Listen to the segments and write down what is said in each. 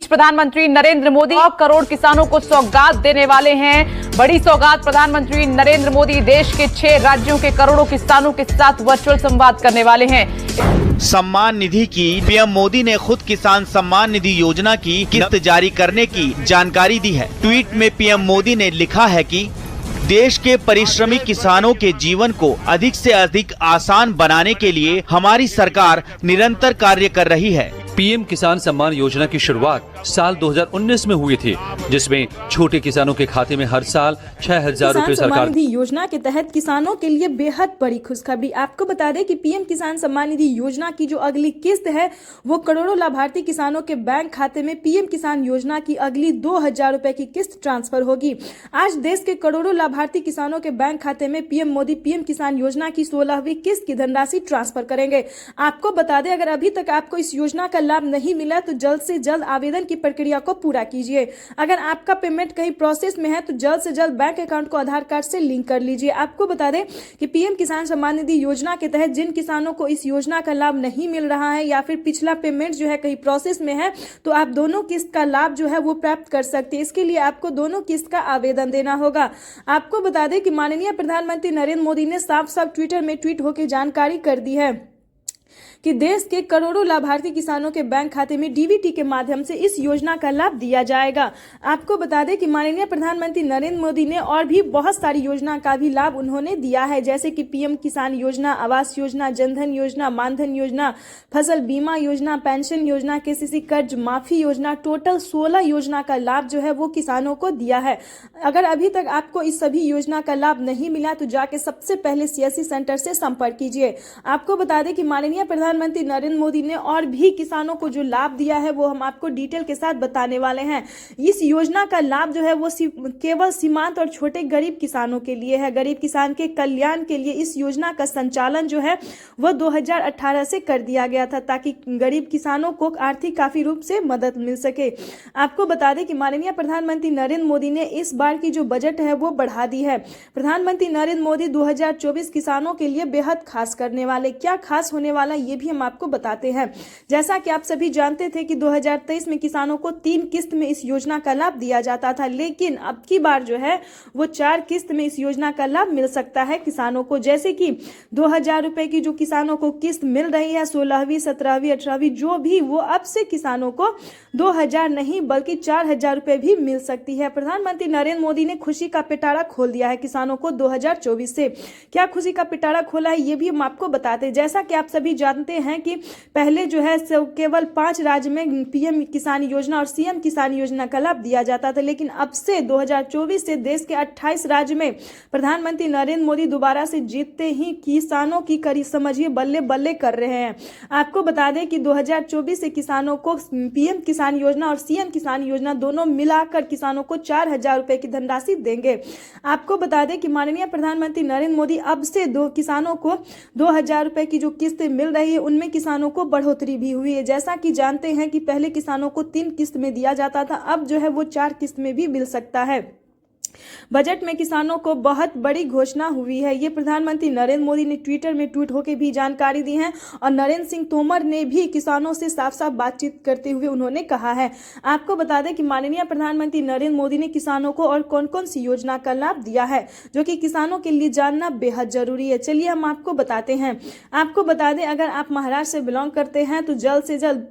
प्रधानमंत्री नरेंद्र मोदी 100 करोड़ किसानों को सौगात देने वाले हैं। बड़ी सौगात प्रधानमंत्री नरेंद्र मोदी देश के 6 राज्यों के करोड़ों किसानों के साथ वर्चुअल संवाद करने वाले हैं। सम्मान निधि की पीएम मोदी ने खुद किसान सम्मान निधि योजना की किस्त जारी करने की जानकारी दी है। ट्वीट में पीएम मोदी ने लिखा है कि देश के परिश्रमी किसानों के जीवन को अधिक से अधिक आसान बनाने के लिए हमारी सरकार निरंतर कार्य कर रही है। पीएम किसान सम्मान योजना की शुरुआत साल 2019 में हुई थी, जिसमें छोटे किसानों के खाते में हर साल 6,000 रुपए सरकार निधि योजना के तहत किसानों के लिए बेहद बड़ी खुशखबरी। आपको बता दें कि पीएम किसान सम्मान निधि योजना की जो अगली किस्त है वो करोड़ों लाभार्थी किसानों के बैंक खाते में पीएम किसान योजना की अगली 2,000 रुपए की किस्त ट्रांसफर होगी। आज देश के करोड़ों लाभार्थी किसानों के बैंक खाते में पीएम मोदी पीएम किसान योजना की 16वीं किस्त की धनराशि ट्रांसफर करेंगे। आपको बता दें, अगर अभी तक आपको इस योजना का लाभ नहीं मिला तो जल्द से जल्द आवेदन की प्रक्रिया को पूरा कीजिए। अगर आपका पेमेंट कहीं प्रोसेस में है तो जल्द से जल्द बैंक अकाउंट को आधार कार्ड से लिंक कर लीजिए। आपको बता दें कि पीएम किसान सम्मान निधि योजना के तहत जिन किसानों को इस योजना का लाभ नहीं मिल रहा है या फिर पिछला पेमेंट जो है कहीं प्रोसेस में है, तो आप दोनों किस्त का लाभ जो है वो प्राप्त कर सकते हैं। इसके लिए आपको दोनों किस्त का आवेदन देना होगा। आपको बता दें कि माननीय प्रधानमंत्री नरेंद्र मोदी ने साफ साफ ट्विटर में ट्वीट होकर जानकारी कर दी है कि देश के करोड़ों लाभार्थी किसानों के बैंक खाते में डीबीटी के माध्यम से इस योजना का लाभ दिया जाएगा। आपको बता दें कि माननीय प्रधानमंत्री नरेंद्र मोदी ने और भी बहुत सारी योजना का भी लाभ उन्होंने दिया है, जैसे कि पीएम किसान योजना, आवास योजना, जनधन योजना, मानधन योजना, फसल बीमा योजना, पेंशन योजना, केसीसी कर्ज माफी योजना, टोटल 16 योजना का लाभ जो है वो किसानों को दिया है। अगर अभी तक आपको इस सभी योजना का लाभ नहीं मिला तो जाके सबसे पहले सीएससी सेंटर से संपर्क कीजिए। आपको बता दें कि माननीय प्रधानमंत्री नरेंद्र मोदी ने और भी किसानों को जो लाभ दिया है वो हम आपको डिटेल के साथ बताने वाले हैं। इस योजना का लाभ जो है वो केवल सीमांत और छोटे गरीब किसानों के लिए है। गरीब किसान के कल्याण के लिए इस योजना का संचालन जो है वो 2018 से कर दिया गया था, ताकि गरीब किसानों को आर्थिक काफी रूप से मदद मिल सके। आपको बता दें कि माननीय प्रधानमंत्री नरेंद्र मोदी ने इस बार की जो बजट है वो बढ़ा दी है। प्रधानमंत्री नरेंद्र मोदी 2024 किसानों के लिए बेहद खास करने वाले। क्या खास होने वाला ये भी हम आपको बताते हैं। जैसा कि आप सभी जानते थे कि 2023 में किसानों को 3 किस्त में इस योजना का लाभ दिया जाता था, लेकिन अब की बार जो है वो 4 किस्त में इस योजना का लाभ मिल सकता है किसानों को। जैसे कि 2,000 रुपए की जो किसानों को किस्त मिल रही है 16वीं, 17वीं, 18वीं जो भी, वो अब से किसानों को 2,000 नहीं बल्कि 4,000 रुपए भी मिल सकती है। प्रधानमंत्री नरेंद्र मोदी ने खुशी का पिटारा खोल दिया है किसानों को 2024 से। क्या खुशी का पिटारा खोला है ये भी हम आपको बताते हैं। जैसा कि आप सभी जानते हैं कि पहले जो है केवल 5 राज्य में पीएम किसान योजना और सीएम किसान योजना का लाभ दिया जाता था, लेकिन अब से 2024 से देश के 28 राज्य में प्रधानमंत्री नरेंद्र मोदी दोबारा से जीतते ही किसानों की करी समझिए बल्ले बल्ले कर रहे हैं। आपको बता दें कि 2024 से किसानों को पीएम किसान योजना और सीएम किसान योजना दोनों मिलाकर किसानों को 4,000 रुपए की धनराशि देंगे। आपको बता दें कि माननीय प्रधानमंत्री नरेंद्र मोदी अब से किसानों को 2,000 रुपए की जो किस्तें मिल रही है उनमें किसानों को बढ़ोतरी भी हुई है। जैसा कि जानते हैं कि पहले किसानों को 3 किस्त में दिया जाता था, अब जो है वो 4 किस्त में भी मिल सकता है। बजट में किसानों को बहुत बड़ी घोषणा हुई है। ये प्रधानमंत्री नरेंद्र मोदी ने ट्विटर में ट्वीट होकर भी जानकारी दी है और नरेंद्र सिंह तोमर ने भी किसानों से साफ साफ बातचीत करते हुए उन्होंने कहा है। आपको बता दें कि माननीय प्रधानमंत्री नरेंद्र मोदी ने किसानों को और कौन कौन सी योजना का लाभ दिया है, जो कि किसानों के लिए जानना बेहद जरूरी है। चलिए हम आपको बताते हैं। आपको बता दें, अगर आप महाराष्ट्र से बिलोंग करते हैं तो जल्द से जल्द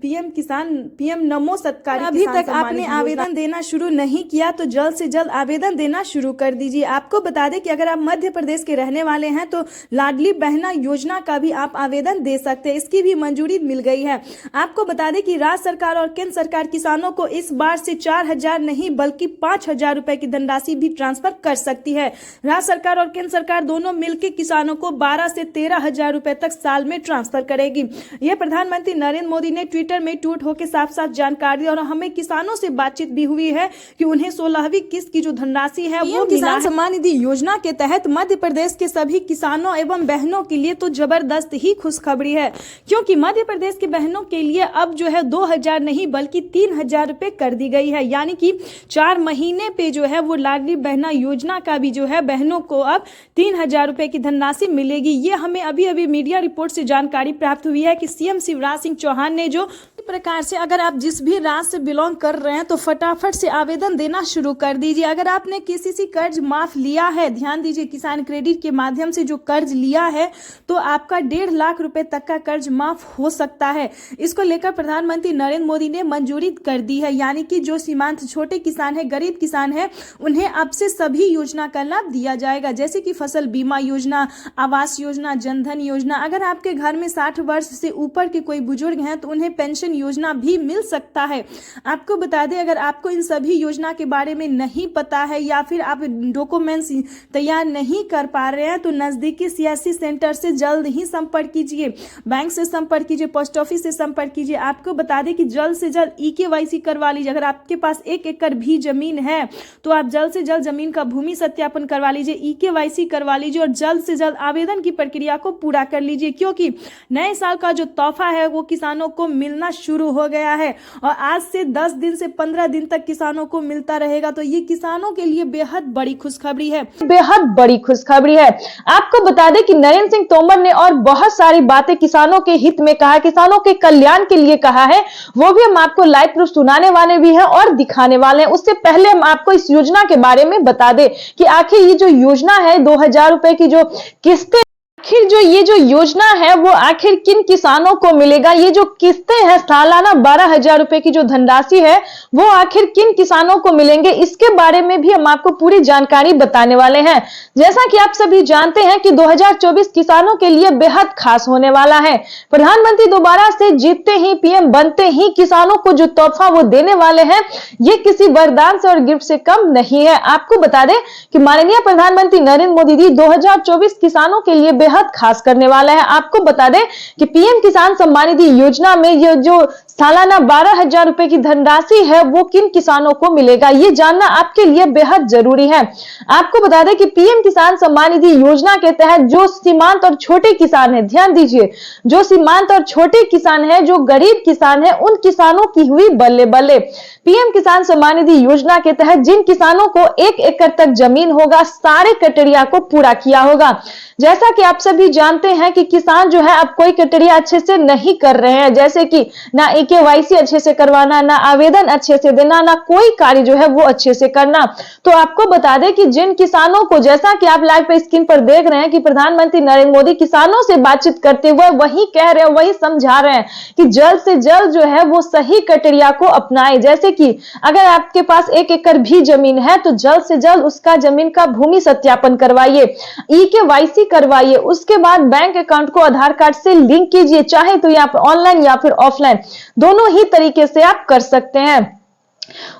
पीएम नमो सत्कारी अभी तक आपने आवेदन देना शुरू नहीं किया तो जल्द से जल्द आवेदन देना शुरू कर दीजिए। आपको बता दें कि अगर आप मध्य प्रदेश के रहने वाले हैं तो लाडली बहना योजना का भी आप आवेदन दे सकते हैं, इसकी भी मंजूरी मिल गई है। आपको बता दें कि राज्य सरकार और केंद्र सरकार किसानों को इस बार से 4,000 नहीं बल्कि 5,000 रुपए की धनराशि भी ट्रांसफर कर सकती है। राज्य सरकार और केंद्र सरकार दोनों मिलकर किसानों को 12 से 13,000 रुपए तक साल में ट्रांसफर करेगी। यह प्रधानमंत्री नरेंद्र मोदी ने ट्विटर में ट्वीट होकर साफ साफ जानकारी दी और हमें किसानों से बातचीत भी हुई है कि उन्हें 16वीं किस्त की जो धनराशि है वो किसान सम्मान निधि योजना के तहत मध्य प्रदेश के सभी किसानों एवं बहनों के लिए तो जबरदस्त ही खुशखबरी है, क्योंकि मध्य प्रदेश के बहनों के लिए अब जो है 2,000 नहीं बल्कि 3,000 रुपए कर दी गई है। यानी कि 4 महीने पे जो है वो लाडली बहना योजना का भी जो है बहनों को अब 3,000 रुपए की धनराशि मिलेगी। ये हमें अभी अभी मीडिया रिपोर्ट से जानकारी प्राप्त हुई है कि सीएम शिवराज सिंह चौहान ने जो प्रकार से अगर आप जिस भी राज्य से बिलोंग कर रहे हैं तो फटाफट से आवेदन देना शुरू कर दीजिए। अगर आपने केसीसी कर्ज माफ लिया है, ध्यान दीजिए, किसान क्रेडिट के माध्यम से जो कर्ज लिया है तो आपका 1.5 लाख रुपए तक का कर्ज माफ हो सकता है। इसको लेकर प्रधानमंत्री नरेंद्र मोदी ने मंजूरी कर दी है, यानी कि जो सीमांत छोटे किसान है, गरीब किसान है, उन्हें अब से सभी योजना का लाभ दिया जाएगा, जैसे कि फसल बीमा योजना, आवास योजना, जनधन योजना। अगर आपके घर में 60 वर्ष से ऊपर के कोई बुजुर्ग हैं तो उन्हें पेंशन योजना भी मिल सकता है। आपको बता दें, अगर आपको इन सभी योजना के बारे में नहीं पता है या फिर आप डॉक्यूमेंट्स तैयार नहीं कर पा रहे हैं तो नजदीकी सीएससी सेंटर से जल्द ही संपर्क कीजिए, बैंक से संपर्क कीजिए, पोस्ट ऑफिस से संपर्क कीजिए। आपको बता दें कि जल्द से जल्द EKYC करवा लीजिए। अगर आपके पास 1 एकड़ भी जमीन है तो आप जल्द से जल्द जमीन का भूमि सत्यापन करवा लीजिए, EKYC करवा लीजिए और जल्द से जल्द आवेदन की प्रक्रिया को पूरा कर लीजिए, क्योंकि नए साल का जो तोहफा है वो किसानों को मिलना शुरू हो गया है और आज से 10 दिन से 15 दिन तक किसानों को मिलता रहेगा। तो ये किसानों के लिए बेहद बड़ी खुशखबरी है, बेहद बड़ी खुशखबरी है। आपको बता दें कि नरेंद्र सिंह तोमर ने और बहुत सारी बातें किसानों के हित में कहा, किसानों के कल्याण के लिए कहा है, वो भी हम आपको लाइव प्रूफ सुनाने वाले भी हैं और दिखाने वाले हैं। उससे पहले हम आपको इस योजना के बारे में बता दें कि आखिर ये जो योजना है 2000 रुपए की जो किस्तें, आखिर जो ये जो योजना है वो आखिर किन किसानों को मिलेगा। ये जो किस्तें हैं सालाना 12,000 रुपए की जो धनराशि है वो आखिर किन किसानों को मिलेंगे, इसके बारे में भी हम आपको पूरी जानकारी बताने वाले हैं। जैसा कि आप सभी जानते हैं कि 2024 किसानों के लिए बेहद खास होने वाला है। प्रधानमंत्री दोबारा से जीतते ही, PM बनते ही किसानों को जो तोहफा वो देने वाले हैं ये किसी वरदान से और गिफ्ट से कम नहीं है। आपको बता दें कि माननीय प्रधानमंत्री नरेंद्र मोदी जी 2024 किसानों के लिए बेहद खास करने वाला है। आपको बता दें कि PM किसान सम्मान निधि योजना में ये जो सालाना 12,000 रुपए की धनराशि है वो किन किसानों को मिलेगा, ये जानना आपके लिए बेहद जरूरी है। आपको बता दें कि PM किसान सम्मान निधि योजना के तहत जो सीमांत और छोटे किसान हैं, ध्यान दीजिए, जो सीमांत और छोटे किसान हैं, जो गरीब किसान हैं, उन किसानों की हुई बल्ले बल्ले। PM किसान सम्मान निधि योजना के तहत जिन किसानों को 1 एकड़ तक जमीन होगा, सारे क्राइटेरिया को पूरा किया होगा। जैसा कि आप सभी जानते हैं कि किसान जो है अब कोई क्राइटेरिया अच्छे से नहीं कर रहे हैं, जैसे कि ना EKYC अच्छे से करवाना, ना आवेदन अच्छे से देना, ना कोई कार्य जो है वो अच्छे से करना। तो आपको बता दें कि जिन किसानों को, जैसा कि आप लाइव पे स्क्रीन पर देख रहे हैं कि प्रधानमंत्री नरेंद्र मोदी किसानों से बातचीत करते हुए वही कह रहे हैं, वही समझा रहे हैं कि जल्द से जल्द जो है वो सही क्राइटेरिया को अपनाए। जैसे कि अगर आपके पास 1 एकड़ भी जमीन है तो जल्द से जल्द उसका जमीन का भूमि सत्यापन करवाइए, EKYC करवाइए, उसके बाद बैंक अकाउंट को आधार कार्ड से लिंक कीजिए, चाहे तो यहाँ पर ऑनलाइन या फिर ऑफलाइन, दोनों ही तरीके से आप कर सकते हैं।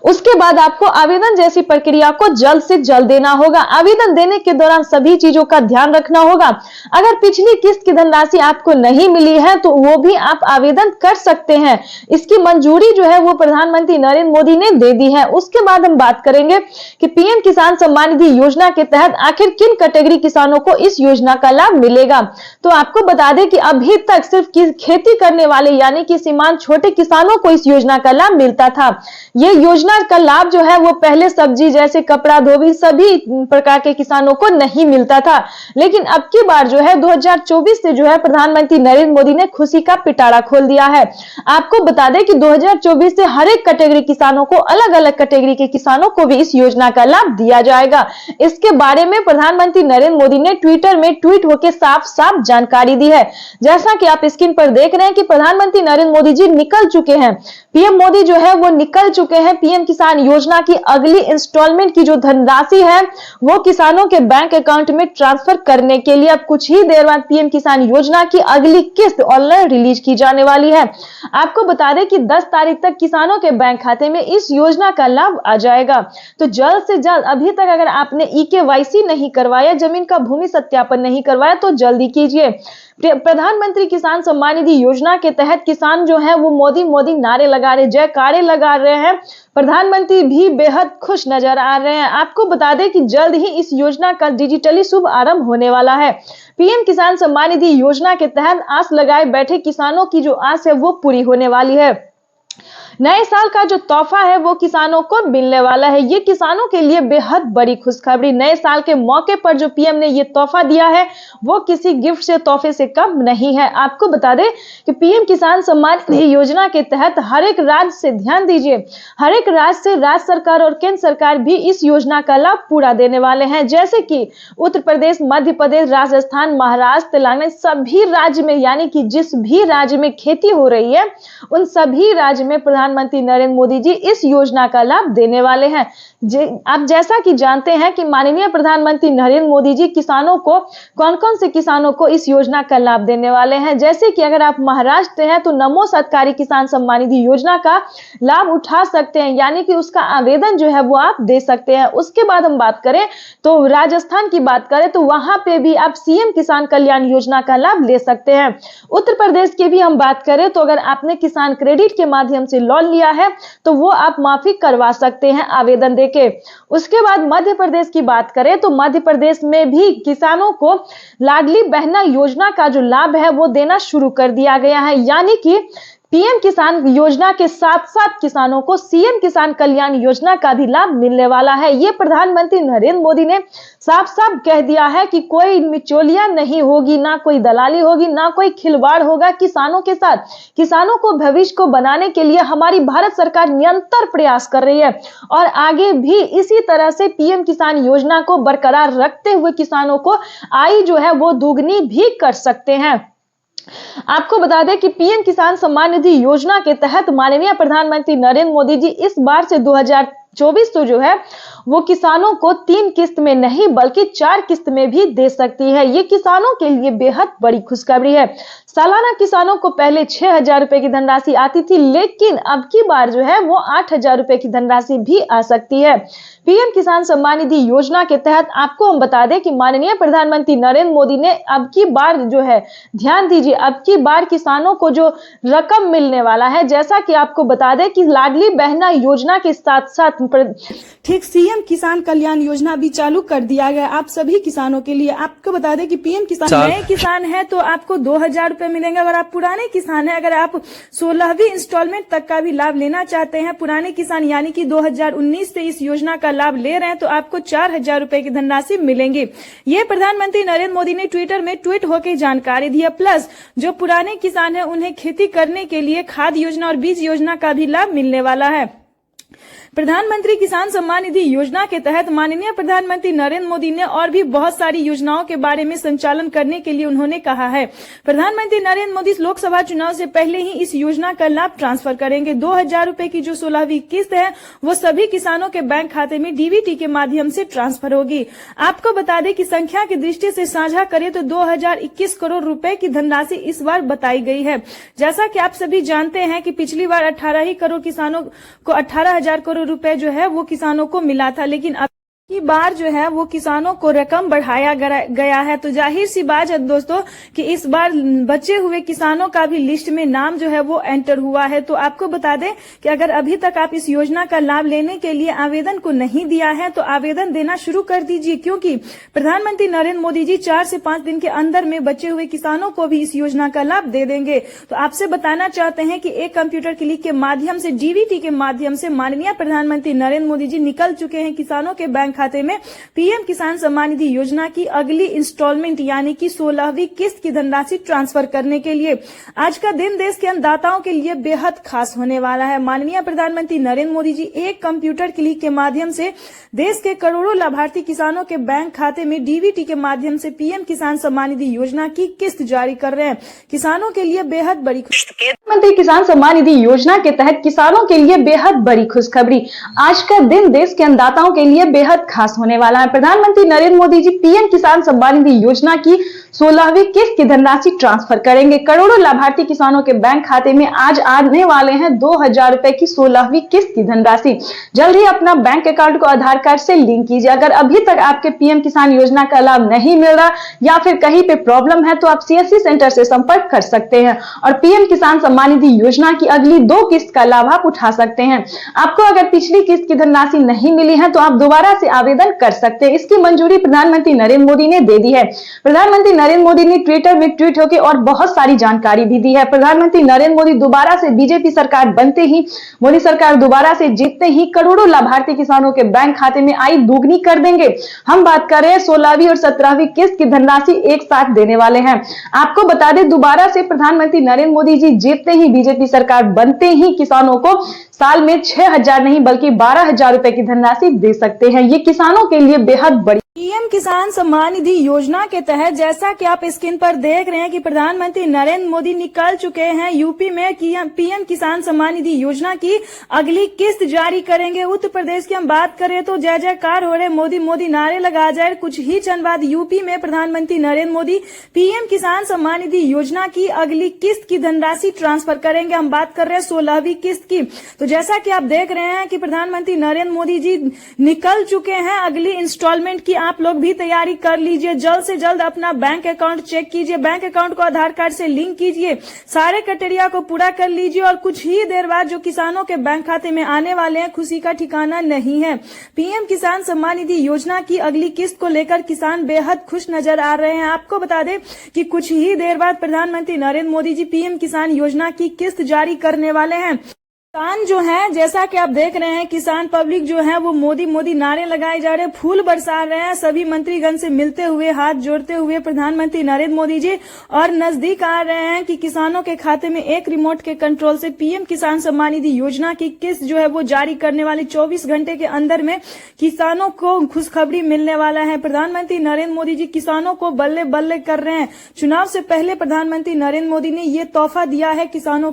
उसके बाद आपको आवेदन जैसी प्रक्रिया को जल्द से जल्द देना होगा। आवेदन देने के दौरान सभी चीजों का ध्यान रखना होगा। अगर पिछली किस्त की धनराशि आपको नहीं मिली है तो वो भी आप आवेदन कर सकते हैं। इसकी मंजूरी जो है वो प्रधानमंत्री नरेंद्र मोदी ने दे दी है। उसके बाद हम बात करेंगे कि PM किसान सम्मान निधि योजना के तहत आखिर किन कैटेगरी किसानों को इस योजना का लाभ मिलेगा। तो आपको बता दें कि अभी तक सिर्फ खेती करने वाले यानी कि सीमांत छोटे किसानों को इस योजना का लाभ मिलता था। ये योजना का लाभ जो है वो पहले सब्जी जैसे कपड़ा, धोबी सभी प्रकार के किसानों को नहीं मिलता था, लेकिन अब की बार जो है 2024 से जो है प्रधानमंत्री नरेंद्र मोदी ने खुशी का पिटारा खोल दिया है। आपको बता दें कि 2024 से हर एक कैटेगरी किसानों को, अलग अलग कैटेगरी के किसानों को भी इस योजना का लाभ दिया जाएगा। इसके बारे में प्रधानमंत्री नरेंद्र मोदी ने ट्विटर में ट्वीट होकर साफ साफ जानकारी दी है। जैसा कि आप स्क्रीन पर देख रहे हैं कि प्रधानमंत्री नरेंद्र मोदी जी निकल चुके हैं, PM मोदी जो है वो निकल चुके हैं। PM किसान योजना की अगली इंस्टॉलमेंट की जो धनराशि है वो किसानों के बैंक अकाउंट में ट्रांसफर करने के लिए अब कुछ ही देर बाद PM किसान योजना की अगली किस्त ऑनलाइन रिलीज की जाने वाली है। आपको बता दें कि 10 तारीख तक किसानों के बैंक खाते में इस योजना का लाभ आ जाएगा। तो जल्द से जल्द, अभी तक अगर आपने EKYC नहीं करवाया, जमीन का भूमि सत्यापन नहीं करवाया तो जल्दी कीजिए। प्रधानमंत्री किसान सम्मान निधि योजना के तहत किसान जो है वो मोदी मोदी नारे लगा रहे, जयकारे लगा रहे हैं। प्रधानमंत्री भी बेहद खुश नजर आ रहे हैं। आपको बता दें कि जल्द ही इस योजना का डिजिटली शुभ आरंभ होने वाला है। PM किसान सम्मान निधि योजना के तहत आस लगाए बैठे किसानों की जो आस है वो पूरी होने वाली है। नए साल का जो तोहफा है वो किसानों को मिलने वाला है। ये किसानों के लिए बेहद बड़ी खुशखबरी। नए साल के मौके पर जो पीएम ने ये तोहफा दिया है वो किसी गिफ्ट से तोहफे से कम नहीं है। आपको बता दें कि पीएम किसान सम्मान निधि योजना के तहत हर एक राज्य से, ध्यान दीजिए, हर एक राज्य से राज्य सरकार और केंद्र सरकार भी इस योजना का लाभ पूरा देने वाले हैं। जैसे कि उत्तर प्रदेश, मध्य प्रदेश, राजस्थान, महाराष्ट्र, तेलंगाना, सभी राज्य में, यानी कि जिस भी राज्य में खेती हो रही है उन सभी राज्य में प्रधानमंत्री नरेंद्र मोदी जी इस योजना का लाभ देने वाले हैं। आप जैसा कि जानते हैं कि माननीय प्रधानमंत्री नरेंद्र मोदी जी किसानों को, कौन कौन से किसानों को इस योजना का लाभ देने वाले हैं। जैसे कि अगर आप महाराष्ट्र हैं तो नमो सरकारी किसान सम्मान निधि योजना का लाभ उठा सकते हैं, यानी कि उसका आवेदन जो है वो आप दे सकते हैं। उसके बाद हम बात करें तो राजस्थान की बात करें तो वहां पे भी आप सीएम किसान कल्याण योजना का लाभ ले सकते हैं। उत्तर प्रदेश की भी हम बात करें तो अगर आपने किसान क्रेडिट के माध्यम से लोन लिया है तो वो आप माफी करवा सकते हैं आवेदन देके। उसके बाद मध्य प्रदेश की बात करें तो मध्य प्रदेश में भी किसानों को लाडली बहना योजना का जो लाभ है वो देना शुरू कर दिया गया है, यानी कि पीएम किसान योजना के साथ साथ किसानों को सीएम किसान कल्याण योजना का भी लाभ मिलने वाला है। ये प्रधानमंत्री नरेंद्र मोदी ने साफ साफ कह दिया है कि कोई मिचौलिया नहीं होगी, ना कोई दलाली होगी, ना कोई खिलवाड़ होगा किसानों के साथ। किसानों को भविष्य को बनाने के लिए हमारी भारत सरकार निरंतर प्रयास कर रही है और आगे भी इसी तरह से पीएम किसान योजना को बरकरार रखते हुए किसानों को आय जो है वो दोगुनी भी कर सकते हैं। आपको बता दें कि पीएम किसान सम्मान निधि योजना के तहत माननीय प्रधानमंत्री नरेंद्र मोदी जी इस बार से 2024 तो जो है वो किसानों को 3 किस्त में नहीं बल्कि 4 किस्त में भी दे सकती है। ये किसानों के लिए बेहद बड़ी खुशखबरी है। सालाना किसानों को पहले 6,000 रुपए की धनराशि आती थी, लेकिन अब की बार जो है वो 8,000 रुपए की धनराशि भी आ सकती है। पीएम किसान सम्मान निधि योजना के तहत आपको हम बता दें कि माननीय प्रधानमंत्री नरेंद्र मोदी ने अब की बार जो है, ध्यान दीजिए, अब की बार किसानों को जो रकम मिलने वाला है, जैसा कि आपको बता दें कि लाडली बहना योजना के साथ साथ ठीक सीएम किसान कल्याण योजना भी चालू कर दिया गया आप सभी किसानों के लिए। आपको बता दें कि पीएम किसान, नए किसान है तो आपको 2,000 रुपए मिलेंगे। अगर आप पुराने किसान हैं, अगर आप 16वीं इंस्टॉलमेंट तक का भी लाभ लेना चाहते हैं, पुराने किसान यानी कि 2019 से इस योजना का लाभ ले रहे हैं, तो आपको 4,000 रुपए की धनराशि मिलेंगी। ये प्रधानमंत्री नरेंद्र मोदी ने ट्विटर में ट्वीट होकर जानकारी दी है। प्लस जो पुराने किसान हैं उन्हें खेती करने के लिए खाद योजना और बीज योजना का भी लाभ मिलने वाला है। प्रधानमंत्री किसान सम्मान निधि योजना के तहत माननीय प्रधानमंत्री नरेंद्र मोदी ने और भी बहुत सारी योजनाओं के बारे में संचालन करने के लिए उन्होंने कहा है। प्रधानमंत्री नरेंद्र मोदी लोकसभा चुनाव से पहले ही इस योजना का लाभ ट्रांसफर करेंगे। 2,000 रुपए की जो 16वीं किस्त है वो सभी किसानों के बैंक खाते में डीबीटी के माध्यम से ट्रांसफर होगी। आपको बता दें कि संख्या की दृष्टि से साझा करें तो 2021 करोड़ रुपए की धनराशि इस बार बताई गई है। जैसा कि आप सभी जानते हैं कि पिछली बार 18 ही करोड़ किसानों को 18,000 करोड़ रुपए जो है वो किसानों को मिला था, लेकिन अब की बार जो है वो किसानों को रकम बढ़ाया गया है। तो जाहिर सी बात है दोस्तों कि इस बार बचे हुए किसानों का भी लिस्ट में नाम जो है वो एंटर हुआ है। तो आपको बता दें कि अगर अभी तक आप इस योजना का लाभ लेने के लिए आवेदन को नहीं दिया है तो आवेदन देना शुरू कर दीजिए, क्योंकि प्रधानमंत्री नरेंद्र मोदी जी 4 से 5 दिन के अंदर में बचे हुए किसानों को भी इस योजना का लाभ दे देंगे। तो आपसे बताना चाहते हैं कि एक कंप्यूटर क्लिक के माध्यम से, डीबीटी के माध्यम से माननीय प्रधानमंत्री नरेंद्र मोदी जी निकल चुके हैं किसानों के बैंक खाते में पीएम किसान सम्मान निधि योजना की अगली इंस्टॉलमेंट यानी कि 16वीं किस्त की धनराशि ट्रांसफर करने के लिए। आज का दिन देश के अन्नदाताओं के लिए बेहद खास होने वाला है। माननीय प्रधानमंत्री नरेंद्र मोदी जी एक कंप्यूटर क्लिक के माध्यम से देश के करोड़ों लाभार्थी किसानों के बैंक खाते में डीबीटी के माध्यम से पीएम किसान सम्मान निधि योजना की किस्त जारी कर रहे हैं। किसानों के लिए बेहद बड़ी प्रधानमंत्री किसान सम्मान निधि योजना के तहत किसानों के लिए बेहद बड़ी खुशखबरी। आज का दिन देश के अन्नदाताओं के लिए बेहद खास होने वाला है। प्रधानमंत्री नरेंद्र मोदी जी पीएम किसान सम्मान निधि योजना की 16वीं किस्त की धनराशि ट्रांसफर करेंगे। करोड़ों लाभार्थी किसानों के बैंक खाते में आज आने वाले हैं 2,000 रुपए की 16वीं किस्त की धनराशि। जल्द ही अपना बैंक अकाउंट को आधार कार्ड से लिंक कीजिए। अगर अभी तक आपके पीएम किसान योजना का लाभ नहीं मिल रहा या फिर कहीं पे प्रॉब्लम है तो आप सीएससी सेंटर से संपर्क कर सकते हैं और पीएम किसान सम्मान निधि योजना की अगली 2 किस्त का लाभ आप उठा सकते हैं। आपको अगर पिछली किस्त की धनराशि नहीं मिली है तो आप दोबारा से आवेदन कर सकते हैं। इसकी मंजूरी प्रधानमंत्री नरेंद्र मोदी ने दे दी है। प्रधानमंत्री नरेंद्र मोदी ने ट्विटर में ट्वीट होकर और बहुत सारी जानकारी भी दी है। प्रधानमंत्री नरेंद्र मोदी दोबारा से बीजेपी सरकार बनते ही, मोदी सरकार दोबारा से जीतते ही करोड़ों लाभार्थी किसानों के बैंक खाते में आय दुगनी कर देंगे। हम बात कर रहे हैं 16वीं और 17वीं किस्त की धनराशि एक साथ देने वाले हैं। आपको बता दें, दोबारा से प्रधानमंत्री नरेंद्र मोदी जी जीतते ही, बीजेपी सरकार बनते ही किसानों को साल में 6,000 नहीं बल्कि 12,000 रुपए की धनराशि दे सकते हैं। ये किसानों के लिए बेहद बड़ी। पीएम किसान सम्मान निधि योजना के तहत जैसा कि आप स्क्रीन पर देख रहे हैं कि प्रधानमंत्री नरेंद्र मोदी निकल चुके हैं यूपी में पीएम किसान सम्मान निधि योजना की अगली किस्त जारी करेंगे। उत्तर प्रदेश की हम बात करें तो जय जयकार हो रहे, मोदी मोदी नारे लगा जाए। कुछ ही क्षण बाद यूपी में प्रधानमंत्री नरेंद्र मोदी पीएम किसान सम्मान निधि योजना की अगली किस्त की धनराशि ट्रांसफर करेंगे। हम बात कर रहे हैं 16वीं किस्त की। तो जैसा कि आप देख रहे हैं कि प्रधानमंत्री नरेंद्र मोदी जी निकल चुके हैं अगली इंस्टॉलमेंट की। आप लोग भी तैयारी कर लीजिए, जल्द से जल्द अपना बैंक अकाउंट चेक कीजिए, बैंक अकाउंट को आधार कार्ड से लिंक कीजिए, सारे क्राइटेरिया को पूरा कर लीजिए और कुछ ही देर बाद जो किसानों के बैंक खाते में आने वाले हैं, खुशी का ठिकाना नहीं है। पीएम किसान सम्मान निधि योजना की अगली किस्त को लेकर किसान बेहद खुश नजर आ रहे हैं। आपको बता दें कि कुछ ही देर बाद प्रधानमंत्री नरेंद्र मोदी जी पीएम किसान योजना की किस्त जारी करने वाले हैं। किसान जो है, जैसा कि आप देख रहे हैं, किसान पब्लिक जो है वो मोदी मोदी नारे लगाए जा रहे हैं, फूल बरसा रहे हैं। सभी मंत्रीगण से मिलते हुए, हाथ जोड़ते हुए प्रधानमंत्री नरेंद्र मोदी जी और नजदीक आ रहे हैं कि किसानों के खाते में एक रिमोट के कंट्रोल से पीएम किसान सम्मान निधि योजना की किस्त जो है वो जारी करने वाली 24 घंटे के अंदर में किसानों को खुशखबरी मिलने वाला है। प्रधानमंत्री नरेंद्र मोदी जी किसानों को बल्ले बल्ले कर रहे हैं। चुनाव से पहले प्रधानमंत्री नरेंद्र मोदी ने ये तोहफा दिया है किसानों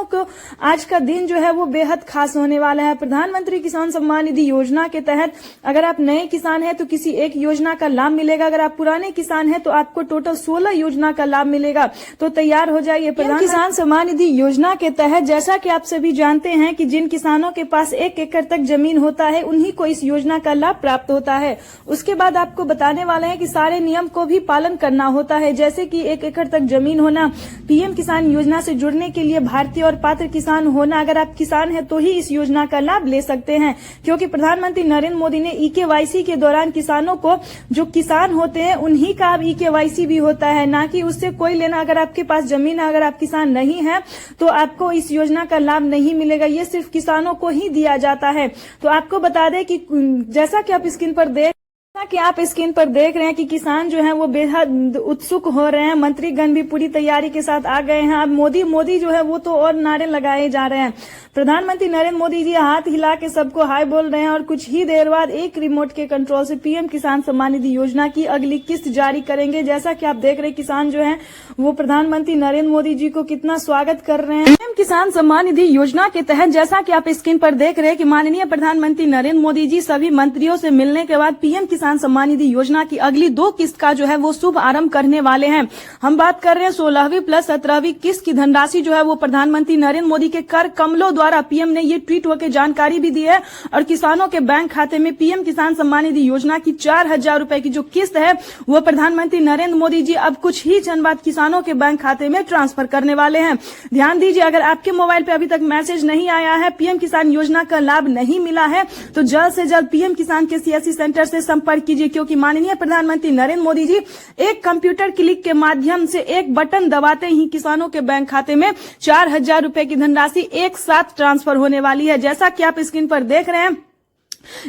को आज का दिन जो है वो बेहद खास होने वाला है। प्रधानमंत्री किसान सम्मान निधि योजना के तहत अगर आप नए किसान हैं तो किसी एक योजना का लाभ मिलेगा, अगर आप पुराने किसान हैं तो आपको टोटल 16 योजना का लाभ मिलेगा। तो तैयार हो जाइए। प्रधानमंत्री किसान सम्मान निधि योजना के तहत जैसा कि आप सभी जानते हैं कि जिन किसानों के पास 1 एकड़ तक जमीन होता है उन्हीं को इस योजना का लाभ प्राप्त होता है। उसके बाद आपको बताने वाले हैं कि सारे नियम को भी पालन करना होता है, जैसे कि 1 एकड़ तक जमीन होना, पीएम किसान योजना से जुड़ने के लिए भारतीय और पात्र किसान होना। अगर आप किसान है तो ही इस योजना का लाभ ले सकते हैं, क्योंकि प्रधानमंत्री नरेंद्र मोदी ने ईकेवाईसी के दौरान किसानों को, जो किसान होते हैं उन्हीं का अब ईकेवाईसी भी होता है, ना कि उससे कोई लेना। अगर आपके पास जमीन है, अगर आप किसान नहीं हैं तो आपको इस योजना का लाभ नहीं मिलेगा, ये सिर्फ किसानों को ही दिया जाता है। तो आपको बता दें कि जैसा कि आप स्क्रीन पर देख रहे हैं कि किसान जो है वो बेहद उत्सुक हो रहे हैं। मंत्रीगण भी पूरी तैयारी के साथ आ गए हैं। अब मोदी जो है वो तो और नारे लगाए जा रहे हैं। प्रधानमंत्री नरेंद्र मोदी जी हाथ हिला के सबको हाय बोल रहे हैं और कुछ ही देर बाद एक रिमोट के कंट्रोल से पीएम किसान सम्मान निधि योजना की अगली किस्त जारी करेंगे। जैसा कि आप देख रहे हैं किसान जो है वो प्रधानमंत्री नरेंद्र मोदी जी को कितना स्वागत कर रहे हैं। पीएम किसान सम्मान निधि योजना के तहत जैसा कि आप स्क्रीन पर देख रहे हैं कि माननीय प्रधानमंत्री नरेंद्र मोदी जी सभी मंत्रियों से मिलने के बाद पीएम किसान सम्मान निधि योजना की अगली 2 किस्त का जो है वो शुभ आरंभ करने वाले हैं। हम बात कर रहे हैं 16वीं प्लस 17वीं किस्त की धनराशि जो है वो प्रधानमंत्री नरेंद्र मोदी के कर कमलों द्वारा पीएम ने ये ट्वीट होकर जानकारी भी दी है और किसानों के बैंक खाते में पीएम किसान सम्मान निधि योजना की 4,000 रुपए की जो किस्त है वो प्रधानमंत्री नरेंद्र मोदी जी अब कुछ ही क्षण बाद किसानों के बैंक खाते में ट्रांसफर करने वाले हैं। ध्यान दीजिए, अगर आपके मोबाइल पे अभी तक मैसेज नहीं आया है, पीएम किसान योजना का लाभ नहीं मिला है, तो जल्द से जल्द पीएम किसान के सीएससी सेंटर से संपर्क कीजिए, क्योंकि माननीय प्रधानमंत्री नरेंद्र मोदी जी एक कंप्यूटर क्लिक के माध्यम से एक बटन दबाते ही किसानों के बैंक खाते में 4,000 रुपए की धनराशि एक साथ ट्रांसफर होने वाली है। जैसा कि आप स्क्रीन पर देख रहे हैं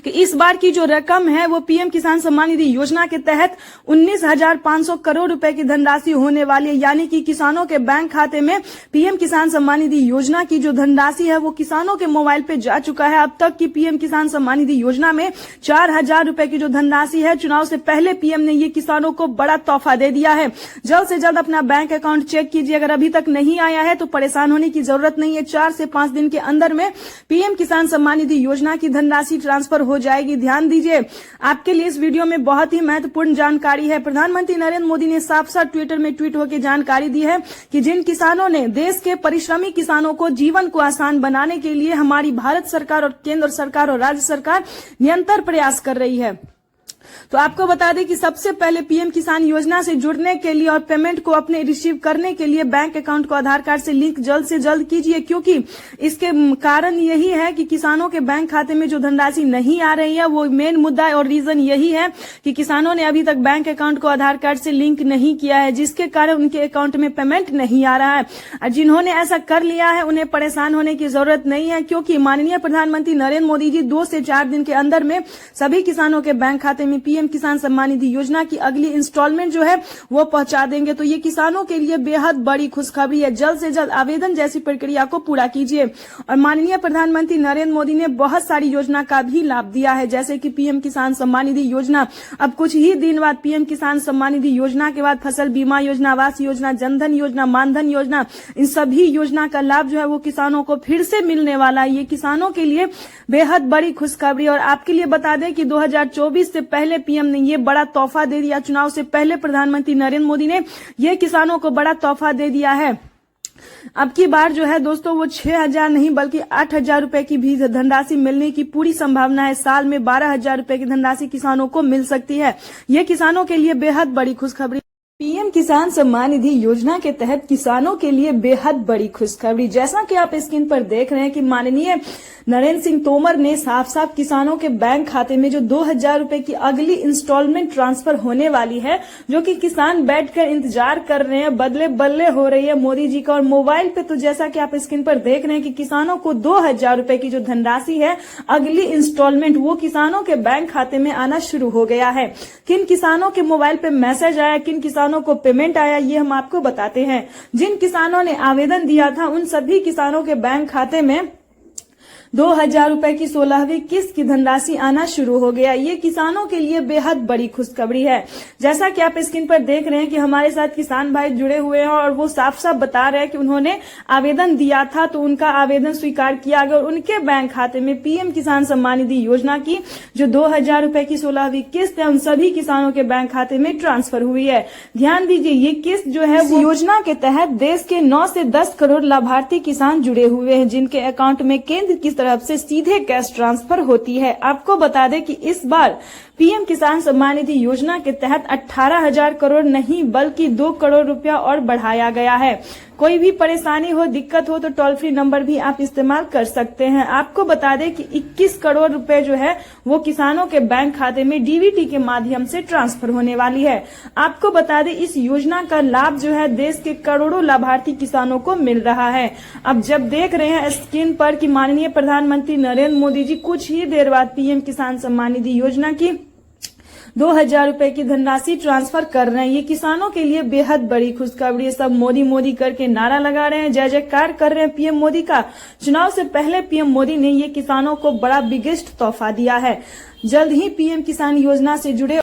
कि इस बार की जो रकम है वो पीएम किसान सम्मान निधि योजना के तहत 19,500 करोड़ रुपए की धनराशि होने वाली है। यानी कि किसानों के बैंक खाते में पीएम किसान सम्मान निधि योजना की जो धनराशि है वो किसानों के मोबाइल पे जा चुका है। अब तक की पीएम किसान सम्मान निधि योजना में 4,000 रुपए की जो धनराशि है, चुनाव से पहले पीएम ने ये किसानों को बड़ा तोहफा दे दिया है। जल्द से जल्द अपना बैंक अकाउंट चेक कीजिए। अगर अभी तक नहीं आया है तो परेशान होने की जरूरत नहीं है। 4 से 5 दिन के अंदर में पीएम किसान सम्मान निधि योजना की धनराशि ट्रांसफर हो जाएगी। ध्यान दीजिए, आपके लिए इस वीडियो में बहुत ही महत्वपूर्ण जानकारी है। प्रधानमंत्री नरेंद्र मोदी ने साफ साफ ट्विटर में ट्वीट होकर जानकारी दी है कि जिन किसानों ने देश के परिश्रमी किसानों को जीवन को आसान बनाने के लिए हमारी भारत सरकार और केंद्र सरकार और राज्य सरकार निरंतर प्रयास कर रही है। तो आपको बता दें कि सबसे पहले पीएम किसान योजना से जुड़ने के लिए और पेमेंट को अपने रिसीव करने के लिए बैंक अकाउंट को आधार कार्ड से लिंक जल्द से जल्द कीजिए, क्योंकि इसके कारण यही है कि किसानों के बैंक खाते में जो धनराशि नहीं आ रही है वो मेन मुद्दा है। और रीजन यही है कि किसानों ने अभी तक बैंक अकाउंट को आधार कार्ड से लिंक नहीं किया है, जिसके कारण उनके अकाउंट में पेमेंट नहीं आ रहा है। और जिन्होंने ऐसा कर लिया है उन्हें परेशान होने की जरूरत नहीं है, क्योंकि माननीय प्रधानमंत्री नरेंद्र मोदी जी 2 से 4 दिन के अंदर में सभी किसानों के बैंक खाते में पीएम किसान सम्मान निधि योजना की अगली इंस्टॉलमेंट जो है वो पहुंचा देंगे। तो ये किसानों के लिए बेहद बड़ी खुशखबरी है। जल्द से जल्द आवेदन जैसी प्रक्रिया को पूरा कीजिए। और माननीय प्रधानमंत्री नरेंद्र मोदी ने बहुत सारी योजना का भी लाभ दिया है, जैसे कि पीएम किसान सम्मान निधि योजना। अब कुछ ही दिन बाद पीएम किसान सम्मान निधि योजना के बाद फसल बीमा योजना, आवास योजना, जनधन योजना, मानधन योजना, इन सभी योजना का लाभ जो है वो किसानों को फिर से मिलने वाला है। ये किसानों के लिए बेहद बड़ी खुशखबरी। और आपके लिए बता दें कि 2024 से पहले पीएम ने ये बड़ा तोहफा दे दिया। चुनाव से पहले प्रधानमंत्री नरेंद्र मोदी ने ये किसानों को बड़ा तोहफा दे दिया है। अब की बार जो है दोस्तों वो 6,000 नहीं बल्कि 8,000 रुपए की भी धनराशि मिलने की पूरी संभावना है। साल में 12,000 रुपए की धनराशि किसानों को मिल सकती है। ये किसानों के लिए बेहद बड़ी खुशखबरी। पीएम किसान सम्मान निधि योजना के तहत किसानों के लिए बेहद बड़ी खुशखबरी। जैसा कि आप स्क्रीन पर देख रहे हैं कि माननीय नरेंद्र सिंह तोमर ने साफ साफ किसानों के बैंक खाते में जो 2,000 रुपए की अगली इंस्टॉलमेंट ट्रांसफर होने वाली है, जो कि किसान बैठकर इंतजार कर रहे हैं, बदले बल्ले हो रही है मोदी जी का। और मोबाइल पे तो जैसा कि आप स्क्रीन पर देख रहे हैं कि किसानों को 2,000 रुपए की जो धनराशि है अगली इंस्टॉलमेंट वो किसानों के बैंक खाते में आना शुरू हो गया है। किन किसानों के मोबाइल पे मैसेज आया, किन किसानों को पेमेंट आया, ये हम आपको बताते हैं। जिन किसानों ने आवेदन दिया था उन सभी किसानों के बैंक खाते में 2,000 रुपए की 16वीं किस्त की धनराशि आना शुरू हो गया। ये किसानों के लिए बेहद बड़ी खुशखबरी है। जैसा कि आप स्क्रीन पर देख रहे हैं कि हमारे साथ किसान भाई जुड़े हुए हैं और वो साफ साफ बता रहे हैं कि उन्होंने आवेदन दिया था तो उनका आवेदन स्वीकार किया गया और उनके बैंक खाते में पीएम किसान सम्मान निधि योजना की जो 2,000 रुपए की 16वीं किस्त है उन सभी किसानों के बैंक खाते में ट्रांसफर हुई है। ध्यान दीजिए, ये किस्त जो है वो योजना के तहत देश के 9 से 10 करोड़ लाभार्थी किसान जुड़े हुए हैं, जिनके अकाउंट में केंद्र की तरफ से सीधे कैश ट्रांसफर होती है। आपको बता दें कि इस बार पीएम किसान सम्मान निधि योजना के तहत 18,000 करोड़ नहीं बल्कि 2 करोड़ रुपया और बढ़ाया गया है। कोई भी परेशानी हो, दिक्कत हो तो टोल फ्री नंबर भी आप इस्तेमाल कर सकते हैं। आपको बता दें कि 21 करोड़ रुपए जो है वो किसानों के बैंक खाते में डीबीटी के माध्यम से ट्रांसफर होने वाली है। आपको बता दें इस योजना का लाभ जो है देश के करोड़ों लाभार्थी किसानों को मिल रहा है। अब जब देख रहे हैं स्क्रीन पर कि माननीय प्रधानमंत्री नरेंद्र मोदी जी कुछ ही देर बाद पीएम किसान सम्मान निधि योजना की 2,000 रुपए की धनराशि ट्रांसफर कर रहे हैं, ये किसानों के लिए बेहद बड़ी खुशखबरी है। सब मोदी मोदी करके नारा लगा रहे हैं, जय जयकार कर रहे हैं पीएम मोदी का। चुनाव से पहले पीएम मोदी ने ये किसानों को बड़ा बिगेस्ट तोहफा दिया है। जल्द ही पीएम किसान योजना से जुड़े